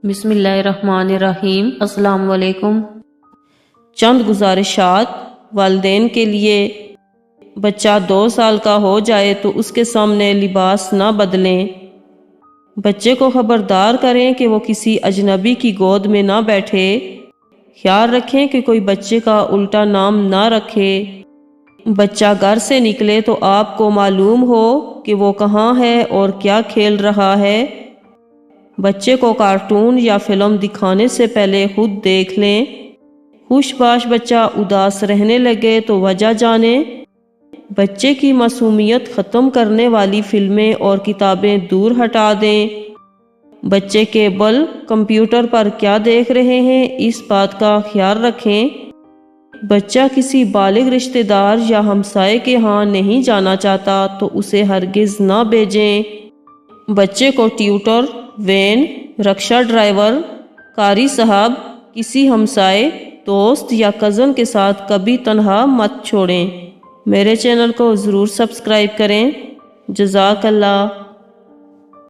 بسم اللہ الرحمن الرحیم۔ السلام علیکم۔ چند گزارشات والدین کے لیے۔ بچہ 2 سال کا ہو جائے تو اس کے سامنے لباس نہ بدلیں۔ بچے کو خبردار کریں کہ وہ کسی اجنبی کی گود میں نہ بیٹھے۔ خیال رکھیں کہ کوئی بچے کا الٹا نام نہ رکھے۔ بچہ گھر سے نکلے تو آپ کو معلوم ہو کہ وہ کہاں ہے اور کیا کھیل رہا ہے۔ بچے کو کارٹون یا فلم دکھانے سے پہلے خود دیکھ لیں۔ خوش باش بچہ اداس رہنے لگے تو وجہ جانیں۔ بچے کی معصومیت ختم کرنے والی فلمیں اور کتابیں دور ہٹا دیں۔ بچے کیبل کمپیوٹر پر کیا دیکھ رہے ہیں اس بات کا خیال رکھیں۔ بچہ کسی بالغ رشتہ دار یا ہمسائے کے ہاں نہیں جانا چاہتا تو اسے ہرگز نہ بھیجیں۔ بچے کو ٹیوٹر، وین، رکشہ ڈرائیور، قاری صاحب، کسی ہمسائے، دوست یا کزن کے ساتھ کبھی تنہا مت چھوڑیں۔ میرے چینل کو ضرور سبسکرائب کریں۔ جزاک اللہ۔